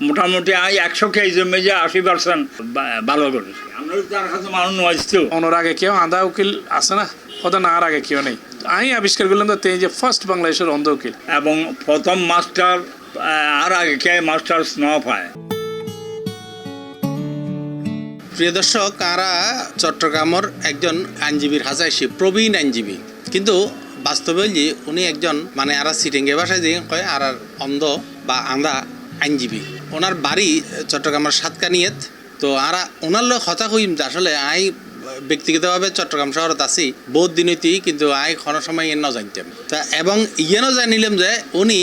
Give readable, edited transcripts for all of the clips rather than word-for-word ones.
মোটামুটি 100 কেজির মেজে 80% ভালো করেছি। আমরা তার কাছে মানুষ নয়তো ওনার আগে কেউ আধা উকিল আছে না, কত না আর আগে কেউ নেই। আমি আবিষ্কার করলাম তো তিনি যে ফার্স্ট বাংলাদেশের অন্ধ উকিল এবং প্রথম মাস্টার আর আগে কে মাস্টার্স না পায়। প্রিয় দর্শক, তারা চট্টগ্রামের একজন আইনজীবীর হাজাইছি প্রবীণ আইনজীবী, কিন্তু বাস্তবে যে উনি একজন মানে আর সিটিংয়ে ভাষায় যে কয় আর অন্ধ বা আন্ধা আইনজীবী। ওনার বাড়ি চট্টগ্রামের সাতকানিয়াত। তো আর ওনার লোক হতা হইম যে আসলে আই ব্যক্তিগতভাবে চট্টগ্রাম শহরত আছি বহুত দিনতেই, কিন্তু আই কোনো সময় ন জানতাম তা, এবং ইয়েনও জানিলাম যে উনি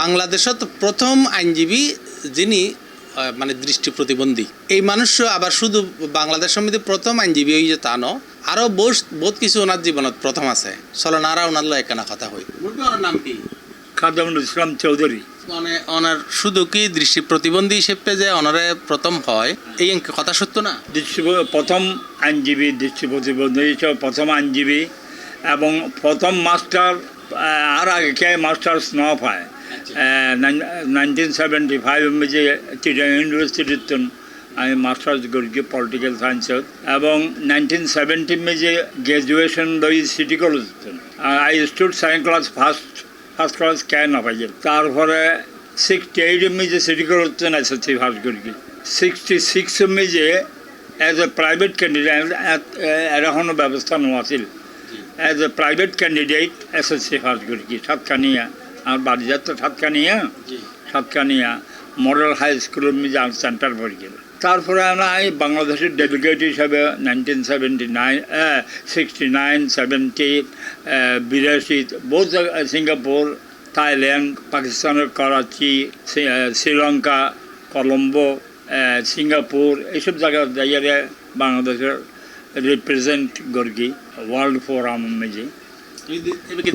বাংলাদেশত প্রথম আইনজীবী যিনি মানে দৃষ্টি প্রতিবন্ধী। এই মানুষ আবার শুধু বাংলাদেশ সমিতি প্রথম আইনজীবী হয়ে যে তা ন, আরও বহুত কিছু ওনার জীবনত প্রথম আছে। চলন আর ওনার লোক একখানা কথা হই। ওনার নাম কি? খাদেমুল ইসলাম চৌধুরী। মানে ওনার শুধু কি দৃষ্টি প্রতিবন্ধী হিসেবে যে ওনারে প্রথম হয় এই কথা সত্য না? প্রথম আইনজীবী, দৃষ্টি প্রতিবন্ধী হিসেবে প্রথম আইনজীবী এবং প্রথম মাস্টার আর আগে কে মাস্টার্স না পায়। 1975 যে চিটাগাং ইউনিভার্সিটিত আমি মাস্টার্স করি পলিটিক্যাল সায়েন্সত, এবং 1970 যে গ্রাজুয়েশন লই city college. I stood second class first class কে না পাই। তারপরে 68 যে সিটি কলেজ এসএসসি পাস করি। 66 যে এজ এ প্রাইভেট ক্যান্ডিডেট এরকমও ব্যবস্থা নেওয়া as a private candidate SSC pass করি সাতকানিয়া। আর বাড়ি যাত্রা সাতকানিয়া মডেল হাই স্কুলের মধ্যে আর্ট সেন্টার পড়ে গেল। তারপরে আমি বাংলাদেশের ডেলিগেট হিসাবে 1969, 69, 70, 82 বহু জায়গা, সিঙ্গাপুর, থাইল্যান্ড, পাকিস্তানের করাচি, শ্রীলঙ্কা, কলম্বো, সিঙ্গাপুর এইসব জায়গায় যাইয়ে বাংলাদেশের রিপ্রেজেন্ট করি ওয়ার্ল্ড ফোরাম মেজে।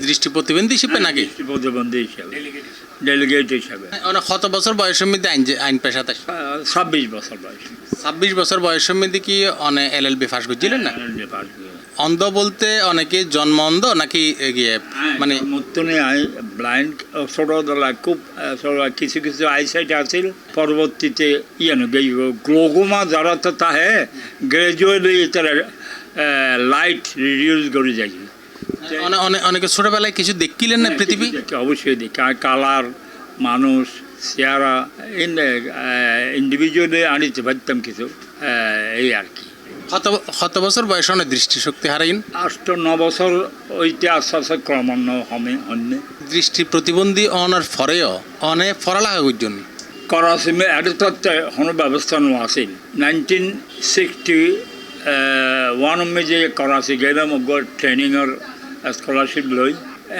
দৃষ্টি প্রতিবন্ধী হিসেবে নাকি? দৃষ্টি প্রতিবন্ধী হিসাবে, ডেলিগেট হিসাবে। কত বছর বয়সের মধ্যে আইন পেশাতে? 26 বছর বয়স। 26 বছর বয়সের মধ্যে কি অনেক এলএলবি পাস করছিলেন না? অন্ধ বলতে অনেকে জন্ম অন্ধ নাকি গিয়ে মানে মতনে ব্লাইন্ড খুব কিছু কিছু আইসাইট আছিল। পরবর্তীতে গ্লোকোমা যারা তো তাহে গ্রাজুয়েটলি তারা লাইট রিডিউস করে যাই। অনেকে ছোটবেলায় কিছু দেখিলেন না পৃথিবী? অবশ্যই দেখি কালার, মানুষ, চেহারা ইন্ডিভিজুয়ালি আনিতে পারতাম কিছু, এই আর কি। কত বছর বয়স অনেক দৃষ্টিশক্তি হারাইন? 8-9 বছর ওইটা আস্তে আস্তে ক্রমান্বয়ে হবে অন্য। দৃষ্টি প্রতিবন্ধী অনার ফরেও অনেক ফরালাগা করছেন করাচি এটা কোনো ব্যবস্থা নেওয়া আছিল। 1961 যে করাচি গেলাম ট্রেনিংয়ের স্কলারশিপ লই।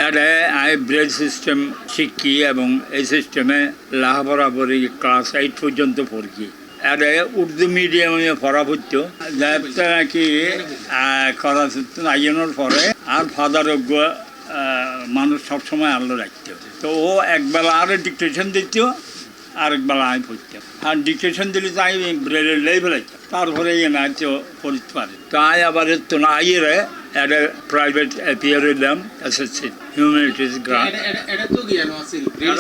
এটা আই ব্রেড সিস্টেম শিখি এবং এই সিস্টেমে লেখাপড়া পড়ি ক্লাস 8 পর্যন্ত পড়ি। এটা উর্দু মিডিয়ামে পড়া পড়তো যাতে নাকি করাচি আইনের পরে আর ফাদার মানুষ সবসময় আলো রাখতো। তো ও একবেলা আর ডিকটেশন দিত, আরেকবেলা আমি পড়তাম। আর ডিকটেশন দিলে তো আমি ব্রেডের লেভেল আইতাম, তারপরে না তো পড়তে পারে। তো আমি আবার তো না আইয়ে একটা প্রাইভেট অ্যাপিয়ার হইলাম এসএসসি হিউম্যানিটিস গ্রান্ট।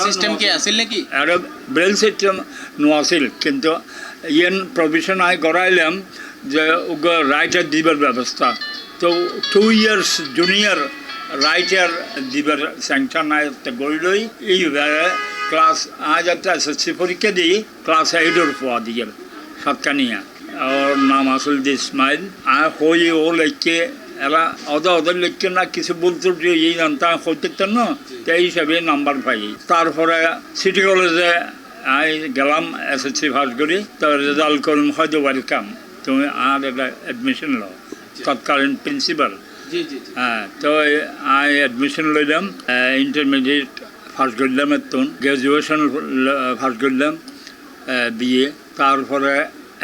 সিস্টেম কি আছিল নাকি? একটা ব্রেল সিস্টেম নোয়া ছিল, কিন্তু ইয়েন প্রভিশন আমি করাইলাম যে রাইটার দিবার ব্যবস্থা। তো 2 years জুনিয়র রাইটার দিবার স্যাংশন গড়লই। এইভাবে ক্লাস আজ একটা এসএসসি পরীক্ষা দিই, ক্লাস 8 পড়া দিয়ে সাতকানিয়া। ওর নাম আসল যে ইসমাইল। আর হই ও লেখকে এরা ওদের লেখকে না কিছু বলতো যে এই নামটা হইতে না, তো এই হিসাবে নাম্বার পাই। তারপরে সিটি কলেজে আমি গেলাম এসএসসি পাস করি। তো রেজাল্ট করুন হয়তো ওয়েলকাম, তুমি আর একটা অ্যাডমিশন লো। তৎকালীন প্রিন্সিপাল। হ্যাঁ, তো আমি অ্যাডমিশন লইলাম। ইন্টারমিডিয়েট ফার্স্ট করলাম, এতন গ্রাজুয়েশন ফার্স্ট করলাম, বিএ। তারপরে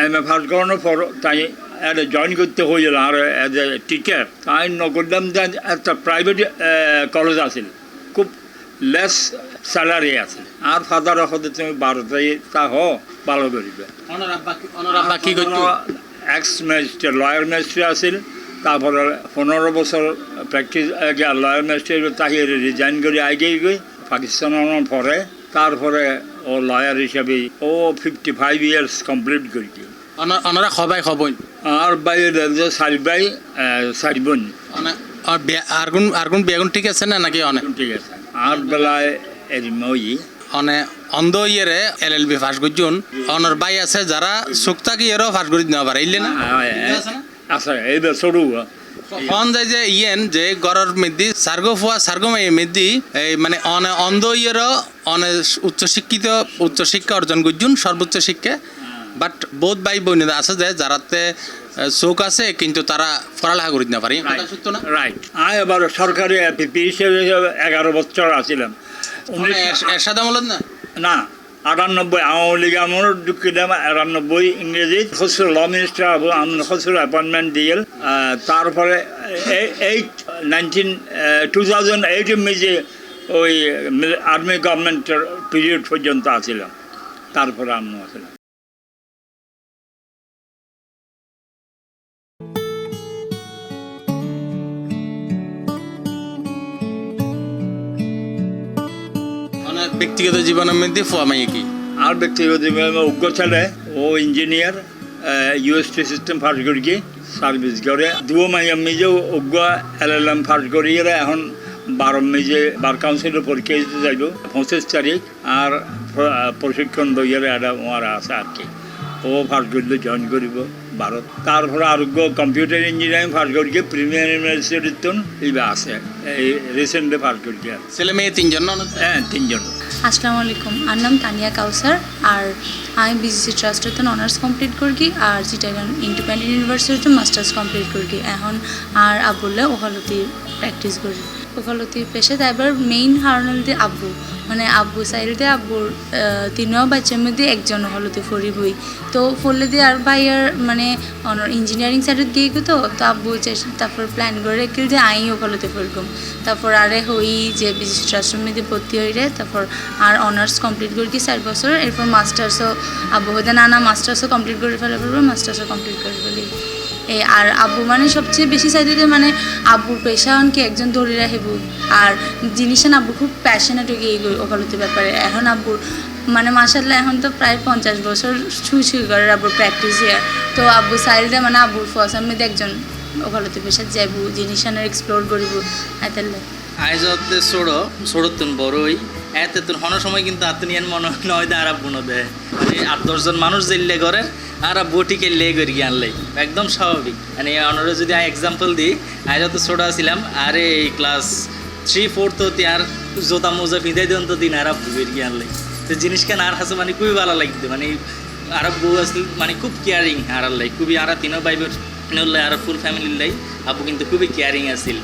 এম এ ফার্স্ট করানোর পর তাই একটা জয়েন করতে হয়েছিল আর অ্যাজ এ টিচার। তাই নকরলাম যে একটা প্রাইভেট কলেজ আছিল, খুব লেস স্যালারি আছে। আর ফাদার হতে তুমি 12টাই তা ভালো করিবে। এক্স ম্যাজিস্ট্রেট, লয়ার ম্যাজিস্ট্রেট আছিল। তারপরে 15 বছর প্র্যাকটিস লয়ার ম্যাজিস্ট্রেট তাহিয়ে রিজাইন করে আগে গই পাকিস্তানের পরে তারপরে ও লয়ার হিসাবে ও 55 ইয়ার্স কমপ্লিট করেছি। ওনারা সবাই খবই আর বাইরে যে চারি ভাই চারি বোন। আরগুন বেগুন ঠিক আছে না নাকি অনেক ঠিক আছে। আর বেলায় মই অনে অন্ধ ইয়েরে LLB ফাঁস করছুন অনর ভাই আছে যারা সুক্তাকে ইয়েরও ফাঁস করে দিতে পারে ইলে না আছে এইবার সরু ফোন যায় যে ইয়েন যে গড়র মেদি সার্গো ফুয়া সার্গো মাই মেদি এই মানে অনে অন্ধ ইয়েরও অনে উচ্চশিক্ষা অর্জন করছুন সর্বোচ্চ শিক্ষা বাট বহুত ভাই বোনেরা আছে যে যারাতে চোখ আছে কিন্তু তারা পড়ালেখা করে দিতে পারে সত্য না রাইট। আমি এবার সরকারি এপিপি হিসেবে 11 বছর আছিলাম। এরশাদ আমলত না না 98 আওয়ামী লীগ আমার ঢুকিলাম 98 ইংরেজি Khasru law minister Khasru appointment দিয়ে তারপরে 2008 মেজে ওই আর্মি গভর্নমেন্টের পিরিয়ড পর্যন্ত আছিলাম, তারপরে আমি আসলাম। ব্যক্তিগত জীবনের মধ্যে ফুয়া মাইয়ে কি আর ব্যক্তিগত জীবনে উগ্র ছেলে ও ইঞ্জিনিয়ার ইউএসটি সিস্টেম ফার্স্ট করি সার্ভিস করে দুও মাইয়া মেজেও উগ্র LLM ফার্স্ট করি এখন 12 মেজে বার কাউন্সিলের পরীক্ষা দিতে যাইব 25 তারিখ আর প্রশিক্ষণ বইয়ের একটা ওরা আছে আর কি ও ফার্স্ট করলে জয়েন করিব ভারত। তারপরে আরোগ্য কম্পিউটার ইঞ্জিনিয়ারিং ফার্স্ট করি প্রিমিয়ার ইউনিভার্সিটিতে এইবার আছে এই রিসেন্টলি ফার্স্ট করি ছেলে মেয়ে তিনজন না হ্যাঁ 3 জন। আসসালামু আলাইকুম, আর নাম তানিয়া কাউসার আর আমি BGC ট্রাস্টতে অনার্স কমপ্লিট করি আর চিটাগাং ইন্ডিপেন্ডেন্ট ইউনিভার্সিটিতে মাস্টার্স কমপ্লিট করি এখন আর আব্বুলে ওকালতি প্র্যাকটিস করি। ওকালতির পেশা এবার মেইন হারনালতে আব্বু মানে আব্বু সাইডে আব্বুর 3 বাচ্চার মধ্যে একজন ওকালতি ফরিবই তো ফলে দিয়ে আর ভাইয়ার মানে অনার ইঞ্জিনিয়ারিং সাইডে দিয়ে তো আব্বু তারপর প্ল্যান করে রেখে দিয়ে আই ওকালতি ফরিগম তারপর আরে হই যে BGC ট্রাস্টের মধ্যে ভর্তি হইলে তারপর আর অনার্স কমপ্লিট করি 4 বছর এরপর মাস্টার্সও আব্বু হতে নানা মাস্টার্সও কমপ্লিট করে ফেলে মাস্টার্সও কমপ্লিট করে ফেলি। আর আব্বু মানে সবচেয়ে বেশি চাইতে মানে আব্বুর পেশা কি একজন ধরে রাখিব আর জিনিস আব্বু খুব প্যাশনেট হয়ে গিয়ে ওকালতির ব্যাপারে। এখন আব্বুর মানে মাশাআল্লাহ এখন তো প্রায় 50 বছর ছুঁই করে আব্বুর প্র্যাকটিস ইয়ার তো আব্বু চাইলে মানে আব্বুর ফসার মধ্যে একজন ওকালতি পেশা যাইব জিনিস এক্সপ্লোর করিব আইতালে আইজতে ছোড়তুন বড়ই এতে তুন হন সময় কিন্তু আত্মনিয়ান মনে নয় দে আরাব বুনো দেয় মানে 8-10 জন মানুষ যেলে ঘরের আর বটিকে লে করি আনলে একদম স্বাভাবিক। মানে অনরে যদি এক্সাম্পল দিই আইজতে ছোট ছিলাম আরে এই ক্লাস 3-4 তো আর জোতা মোজা ফিদাই দেন তো দিন আরাব বুঝে গিয়ে আনলে তো জিনিস কেন আর হাসে মানে খুবই ভালো লাগতো মানে আরব বউ আসলে মানে খুব কেয়ারিং আর লাই খুবই আর 3 ভাই বোন আর ফুল ফ্যামিলির লাই আব্বু কিন্তু খুবই কেয়ারিং আছিল।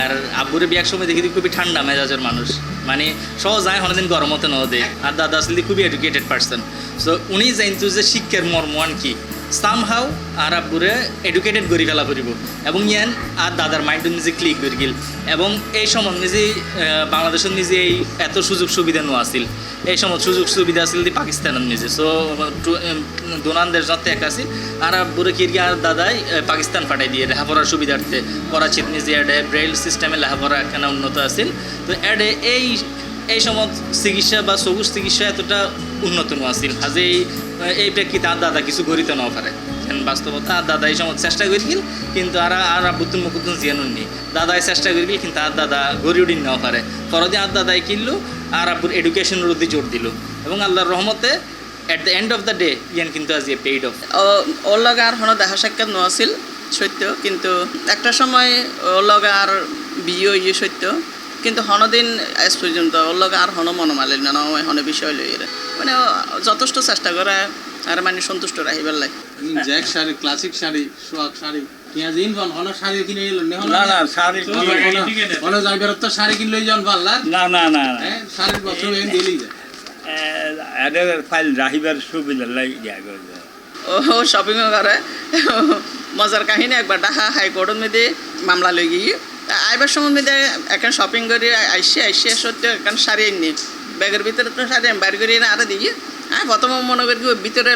আর আব্বুরে বিয়ার সময় দেখি খুবই ঠান্ডা মেজাজের মানুষ মানে সহজ হয় অনেকদিন গরম হতে না দেয়। আর দাদা আসলে খুবই এডুকেটেড পার্সন সো উনি জানতো যে শিক্ষার মর্মান কি সামহাও আর আব্বুরে এডুকেটেড করে ফেলা করিব এবং ইয়ান আর দাদার মাইন্ড নিজে ক্লিক করে গেল এবং এই সময় নিজে বাংলাদেশের নিজে এই এত সুযোগ সুবিধা নেওয়া আসিল এই সময় সুযোগ সুবিধা আসিল দি পাকিস্তানের নিজে সো দোনানদের যত এক আসিল আর আব্বুরে কিরগি আর দাদাই পাকিস্তান পাঠাই দিয়ে লেখাপড়ার সুবিধার্থে করাচিত নিজে এডে ব্রেইল সিস্টেমে লেখাপড়া একখানা উন্নত আসিল তো এডে এই সময় চিকিৎসা বা সবুজ চিকিৎসা এতটা উন্নত আসিল আজ এই প্রেক্ষিতে আর দাদা কিছু গড়িতে না পারে বাস্তবতা আর দাদা এই সময় চেষ্টা করি গেল কিন্তু আর আব্বুতুন মুকুতুন জিয়ানুন নি দাদাই চেষ্টা করি গেল কিন্তু আর দাদা গড়ি উঠিন না পারে পরদিন আর দাদাই কিনলো আর আব্বুর এডুকেশনের প্রতি জোর দিল এবং আল্লাহর রহমতে at the end of the day ইয়ান কিন্তু আজ এ পেইড অফ ওর লগে আর হনো দেখা সাক্ষাৎ নোয়াছিল সত্য কিন্তু একটা সময় ওর লগে আর বিয়ে ইয়ে সত্য কিন্তু হনদিন আজ পর্যন্ত ওর লগে আর হনো মনোমালিল না হনে বিষয় লই মানে যথেষ্ট চেষ্টা করে আর মানে সন্তুষ্ট রাখিবার লাগে Jack sari classic sari swag sari কিয়া দিন বল হন শাড়ি কিনে এলো না না না শাড়ি হন যাইবার তো শাড়ি কিনলই যান ভাল্লা না না না শাড়ির বছর এন দিলি যায় এদের ফাইল রাখিবার সুবিধা লাগে ইয়া করে ও শপিংও করে মজার কাহিনী একবার ঢাকা হাইকোর্টের মধ্যে মামলা লই গিয়ে আইবার সময় মধ্যে এখন শপিং করি আইসে সত্য এখন শাড়ি এনে ব্যাগের ভিতরে তো শাড়ি আমি বাইর করি না আরে দিই প্রথমে মনে করি ভিতরে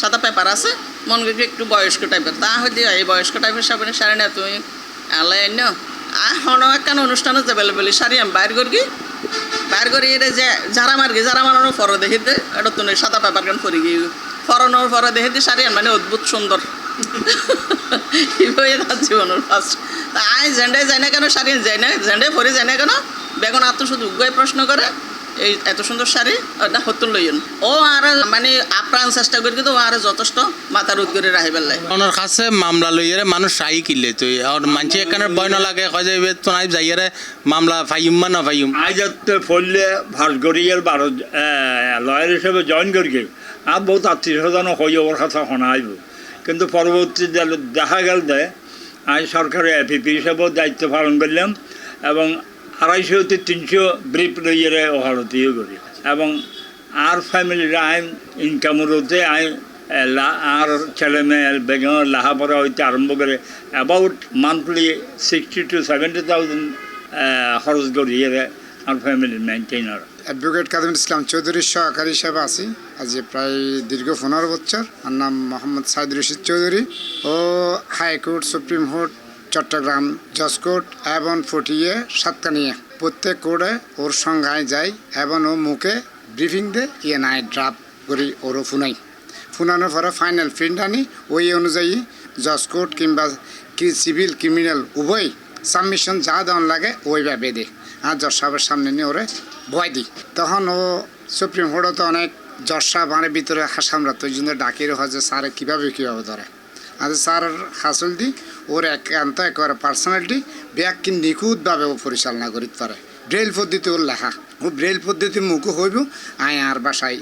সাদা পেপার আছে মনে করি একটু বয়স্ক টাইপের তা হয়তো এই বয়স্ক টাইপের সাবানের শাড়ি না তুমি আলাই আন্য আর হন একখান অনুষ্ঠানে যাবে বলি শাড়ি আমি বাইর করি বাইর করে এটা যে যারা মারানোর পরে দেখিতে এটা তুমি সাদা পেপার গান পরে গিয়ে ফরানোর পরে দেখিতে শাড়ি মানে অদ্ভুত সুন্দর এইভাবে তার জীবনের ফার্স্ট তা আই জেন্ডায় যায় না কেন শাড়ি যায় না জেন্ডায় পরে যায় না কেন বেগুন আত্ম শুধু উগ্রই প্রশ্ন করে এই এত সুন্দর শাড়ি না হতুন লইন ও আর মানে আপ্রাণ চেষ্টা করি কিন্তু ও আর যথেষ্ট মাথার উদ্গরে রাহি পেলাই ওনার কাছে মামলা লইয়ারে মানুষ চাই কিনলে তুই আর মানুষ এখানে ভয় না লাগে কয় যাইবে তো নাই যাইয়ারে মামলা ফাইম বা না ফাইম আজ ফললে ভার্গরিয়ার 12 লয়ার হিসেবে জয়েন করি আর বহুত আত্মীয় স্বজন হয়ে ওর কথা শোনা আইব কিন্তু পরবর্তী দেখা গেল যে আমি সরকারের এপিপি হিসেবেও দায়িত্ব পালন করলাম এবং 250 থেকে 300 ব্রিফ লইয়ারে ওহালতিও করি এবং আর ফ্যামিলির আইন ইনকামের হতে আইন আর ছেলে মেয়ে বেগম লেখাপড়া হইতে আরম্ভ করে অ্যাবাউট মান্থলি 60,000 to 70,000 খরচ করি আর ফ্যামিলির মেনটেইনার। অ্যাডভোকেট কাদিমুল ইসলাম চৌধুরীর সহকারী হিসেবে আছি আজ প্রায় দীর্ঘ 15 বছর। আর নাম মোহাম্মদ সাইদ রশিদ চৌধুরী। ও হাইকোর্ট, সুপ্রিম কোর্ট, চট্টগ্রাম জজ কোর্ট এবং ফটিয়ে সাতকানিয়া প্রত্যেক কোর্টে ওর সংজ্ঞায় যাই এবং ও মুখে ব্রিফিং দে ইয়ে নাই ড্রাফট করি ওরও ফুনানোর পরে ফাইনাল প্রিন্ট আনি ওই অনুযায়ী জজ কোর্ট কিংবা সিভিল ক্রিমিনাল উভয় সাবমিশন যা দেওয়ান লাগে ওইভাবে দে আর জজ সাহেবের সামনে নিয়ে ওরে ভয় দিই। তখন ও সুপ্রিম কোর্টে তো অনেক জজ সাহেব মানে ভিতরে হাসামরা তো ওই জন্য ডাকির হয় যে স্যারে কীভাবে ধরে আর স্যার হাসল দি ওর একান্ত একেবারে পার্সোনালিটি ব্যাগকে নিখুঁতভাবে ও পরিচালনা করিতে পারে। ব্রেল পদ্ধতি ওর লেখা ও ব্রেল পদ্ধতি মুখও হইব আয় আর বাসায়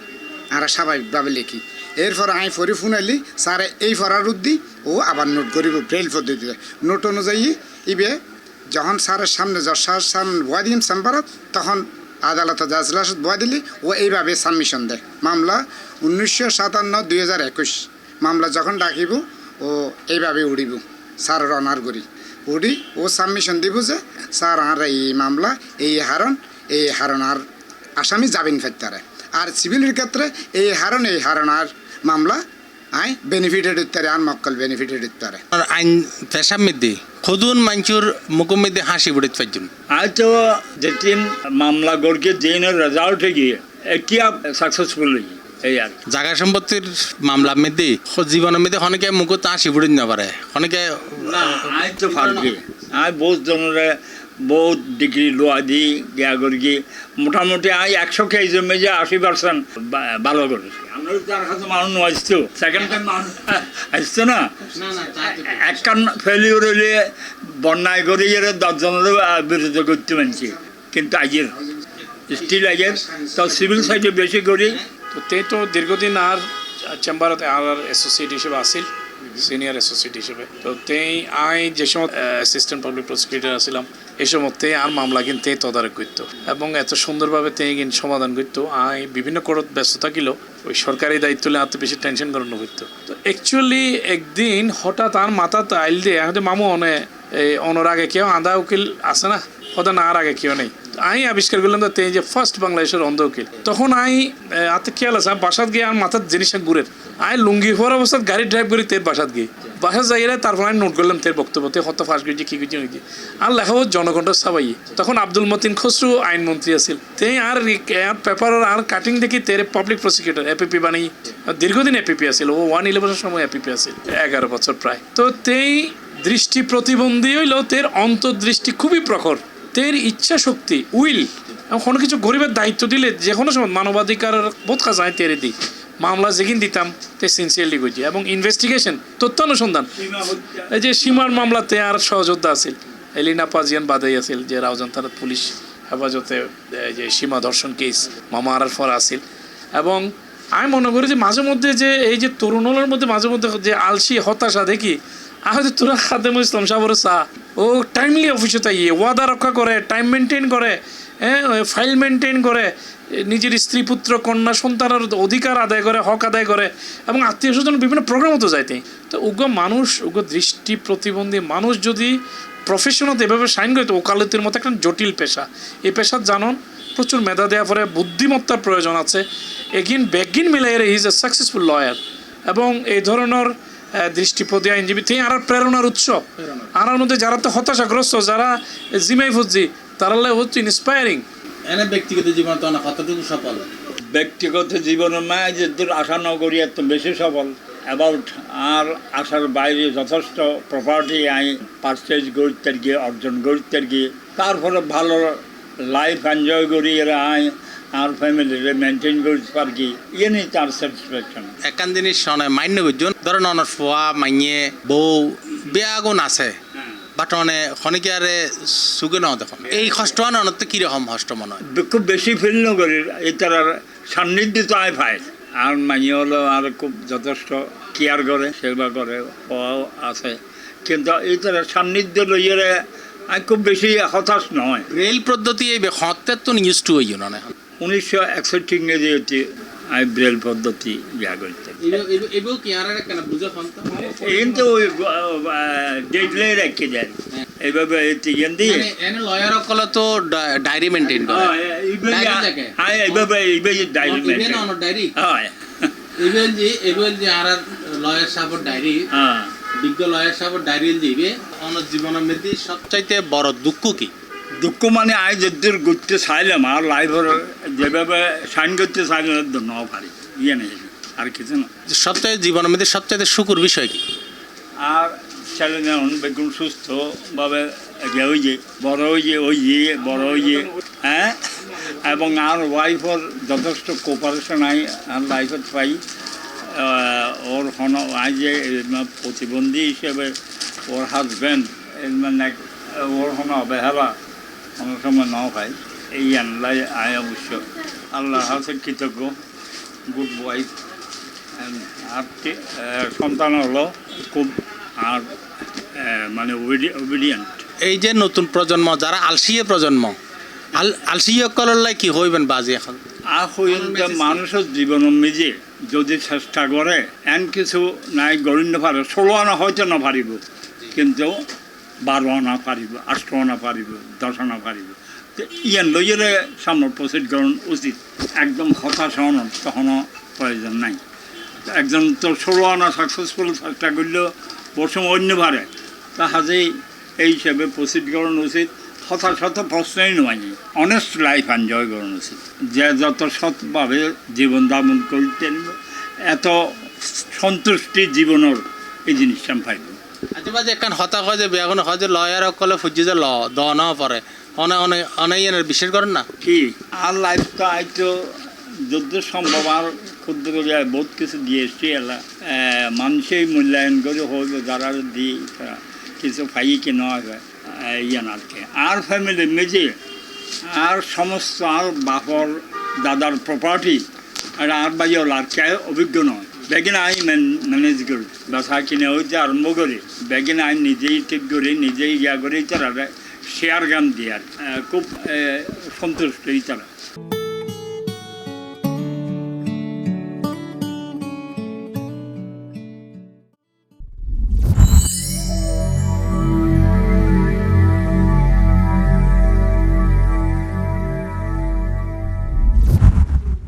আর স্বাভাবিকভাবে লিখি এরপর আই ফরি ফুনাইলি স্যারে এই ফরার উদ্দি ও আবার নোট করিব ব্রেল পদ্ধতিতে নোট অনুযায়ী ইবে যখন স্যারের সামনে জজ সাহেবের সামনে বয় দিম চেম্বারত তখন আদালতে জাজলাসত বয় দিলি ও এইভাবে সাবমিশন দেয়। মামলা 1957-2021 মামলা যখন ডাকিব ও এইভাবে উড়িব স্যারের অনার করি উড়ি ও সাবমিশন দিব যে স্যার আর এই মামলা এই হারণ আর আসামি জামিন ফেরতারে আর সিভিলের ক্ষেত্রে এই হারণ আর মামলা আই বেনিফিটেড ইত্যাদি আর মক্কল বেনিফিটেড ইত্যাদি আইন পেশাব মধ্যে খদুন মানুষের মুখের মধ্যে হাসি বুড়ে পাইছেন আজ তো যেটি মামলা গড়কে দিনের রেজাল্ট গিয়ে কি সাকসেসফুল এই আর জায়গা সম্পত্তির মামলার মধ্যে জীবনের মধ্যে অনেকে মুখত হাসি বুড়ে না পারে অনেকে আজ তো ফার্কে আজ বহুত জনের বহুত ডিগ্রি লোয়া দি গিয়া করি মোটামুটি আই 100 কেজি মেজে 80% ভালো করেছি। আমরা তার কাছে মানুষ আসতো সেকেন্ড টাইম মানুষ আসতো না একখান ফেলিওর হইলে বন্যায় করে 10 জনের বিরুদ্ধে করতে মানছি কিন্তু আজের স্টিল আজের তো সিভিল সাইডে বেশি করি। তো তে তো দীর্ঘদিন আর চেম্বারত আর অ্যাসোসিয়েট হিসেবে আসিল সিনিয়র অ্যাসোসিয়েট হিসেবে। তো তেই আই যে সময় অ্যাসিস্ট্যান্ট পাবলিক প্রসিকিউটর আসছিলাম এই সময় তে আর মামলা কিন্তু তে তদারক করতো এবং এত সুন্দরভাবে তে কিন্তু সমাধান করতো। আই বিভিন্ন কোর্ট ব্যস্ত থাকিল ওই সরকারি দায়িত্ব হলে এত বেশি টেনশন করানো করতো। তো অ্যাকচুয়ালি একদিন হঠাৎ আর মাথাতে আইল দিয়ে এখন মামু অনর আগে কেউ আধা উকিল আছে না হয়তো না আর আগে কেউ নেই। আই আবিষ্কার করলাম তো যে ফার্স্ট বাংলাদেশের অন্ধ উকিল। তখন আই হাতে খেয়াল আছে বাসাত গিয়ে আর মাথার জিনিসটা ঘুরে আই লুঙ্গি হওয়ার অবস্থায় গাড়ি ড্রাইভ করি তের বাসাত গিয়ে বাসাত যাই তারপর আমি নোট করলাম তের বক্তব্য হত ফার্স্ট করছি কী করছি নাকি আর লেখাবো জনকণ্ঠ সাবাই। তখন আব্দুল মতিন খসরু আইনমন্ত্রী আছিল তে আর পেপার আর কাটিং দেখি তের পাবলিক প্রসিকিউটর এপিপি বানাই দীর্ঘদিন এপিপি আছিল ও 111 সময় এপিপি আছিল 11 বছর প্রায়। তো তেই দৃষ্টি প্রতিবন্ধী হইলেও তের অন্তর্দৃষ্টি খুবই প্রখর তের ইচ্ছা শক্তি উইল কোনো কিছু গরিবের দায়িত্ব দিলে যে কোনো সময় মানবাধিকার বোধ কাজ আমি তেরে দিই মামলা যেদিন দিতাম তে সিনসিয়ারলি করছি এবং ইনভেস্টিগেশন তথ্য অনুসন্ধান এই যে সীমার মামলাতে আর সহযোদ্ধা আছিল এলিনা পাজিয়ান বাদাই আছিল যে রাউজান থানার পুলিশ হেফাজতে যে সীমা ধর্ষণ কেস মামা আরার ফর আছিল। এবং আমি মনে করি যে মাঝে মধ্যে যে এই যে তরুণের মধ্যে মাঝে মধ্যে যে আলসি হতাশা দেখি আহত তোরা খাদেমুল ইসলাম সাবর চা ও টাইমলি অফিসে তাই ওয়াদা রক্ষা করে টাইম মেনটেন করে ফাইল মেনটেন করে নিজের স্ত্রী পুত্র কন্যা সন্তানের অধিকার আদায় করে হক আদায় করে এবং আত্মীয় স্বজন বিভিন্ন প্রোগ্রামও তো যাইতে। তো উগ্র দৃষ্টি প্রতিবন্ধী মানুষ যদি প্রফেশনাল এভাবে সাইন করে তো ওকালতির মতো একটা জটিল পেশা এই পেশার জানুন প্রচুর মেধা দেওয়া পরে বুদ্ধিমত্তার প্রয়োজন আছে। এগিন ব্যাগিন মিলাইয়ের ইজ এ সাকসেসফুল লয়ার এবং এই ধরনের দৃষ্টিপদী আইনজীবী থেকে আর প্রেরণার উৎস আর মধ্যে যারা তো হতাশাগ্রস্ত যারা জিমাই ফুজি তারা হচ্ছে ইন্সপায়ারিং এনে ব্যক্তিগত জীবন তো কতটুকু সফল? ব্যক্তিগত জীবনের মায় যে দূর আশা ন করি এত বেশি সফল অ্যাবাউট আর আশার বাইরে যথেষ্ট প্রপার্টি আই পারচেজ করতে গিয়ে অর্জন করতে গিয়ে তারপরে ভালো লাইফ এনজয় করি এরা আই আর ফ্যামিলিরে মেনটেন করতে পারি ইয়ে নেই তার স্যাটিসফ্যাকশন। একান জিনিস শোনে মান্য করছেন ধরেন অনার ফোয়া মাইয়ে বউ বেয়াগুন আছে বাট মানে খনিকারে সুগে ন দেখুন এই কষ্ট অনত কিরকম কষ্ট মনে হয়? খুব বেশি ফিল ন করি এই তার সান্নিধ্য তো আয় পায় আর মাইয়ে হলো আর খুব যথেষ্ট কেয়ার করে সেবা করে হওয়াও আছে কিন্তু এই তার সান্নিধ্য লইয়ে আমি খুব বেশি হতাশ নয়। রেল পদ্ধতি এই হত্যার তো নিউজ টু হইও না 1961 ইংরেজি আই ব্রেল পদ্ধতি ইয়া করতে এবার কি আর কেন বুঝে ফোন কিন্তু ওই ডেটলে রেখে যায় এইভাবে টিকেন দিয়ে এনে লয়ার কল তো ডায়েরি মেইনটেইন করে এইভাবে ডায়েরি ইভেন অন ডায়েরি হয় এবেল যে আর লয়ার সাহেবের ডায়েরি হ্যাঁ বিজ্ঞ লয়ার সাহেবের ডায়েরি দিবে অন জীবনের মধ্যে সবচাইতে বড় দুঃখ কি? দুঃখ মানে আয় যদ্দূর ঘুরতে চাইলাম আর লাইফের যেভাবে সাইন করতে চাইলাম ন পারি ইয়ে নেই আর কিছু না। সবচাইতে জীবনের মধ্যে সবচাইতে সুখের বিষয় কি? আর ছেলে যেমন বেগুন সুস্থভাবে হয়ে যে বড় হয়ে বড় হয়ে হ্যাঁ এবং আর ওয়াইফের যথেষ্ট কোপারেশন আই আর লাইফের পাই ওর আই যে প্রতিবন্ধী হিসেবে ওর হাজব্যান্ড মানে ওর অবহেলা অনেক সময় নাও পাই এই আনলাই আয় অবশ্য আল্লাহ হাতে কৃতজ্ঞ গুড ওয়াইফ আর সন্তান হলো খুব আর মানে ওবিডিয়েন্ট। এই যে নতুন প্রজন্ম যারা আলসিয়ে প্রজন্ম আলসিয়ে কললাই কি হইবেন বাজি এখন মানুষের জীবন নিজে যদি চেষ্টা করে এন কিছু নাই গড়ি নাপারে 16 আনা হয়তো না পারিব কিন্তু 12 আনা পারিব 8 আনা পারিব 10 আনা পারিব ইয়ান লইলে সামনে প্রসিড করুন উচিত একদম হতাশ হন তখনও প্রয়োজন নাই। একজন তো 16 আনা সাকসেসফুল চেষ্টা করলেও বর্ষম অন্য ভারে তাহাজেই এই হিসাবে প্রসিড করুন উচিত হতাশ হত প্রশ্নই নয় অনেস্ট লাইফ এনজয় করুন উচিত যে যত সৎভাবে জীবন যাপন করতেন এত সন্তুষ্টি জীবনের এই জিনিসটা পাইব। আচ্ছা বাজে এখন হতা হয় যে বেগুন হয় যে লয়ার কলে ফুজি যে দ না পরে অনেক বিশ্বাস করেন না কি আর লাইফটা হয়তো যত সম্ভব আর ক্ষুদ্র করে বহুত কিছু দিয়ে এসছি এলা মানুষই মূল্যায়ন করে হোক যারা দিই কিছু পাই কি নয় ইয়ান আর কি আর ফ্যামিলি মেজে আর সমস্ত আর বাপর দাদার প্রপার্টি আর বাইরে আর কে অভিজ্ঞ নয় বেগিন আই ম্যানেজ করি বাসা কিনে হইতে আরম্ভ করি বেগিন আই নিজেই ঠিক করি নিজেই ইয়া করি তারা শেয়ার গান দিয়ে আর খুব সন্তুষ্ট এই তারা।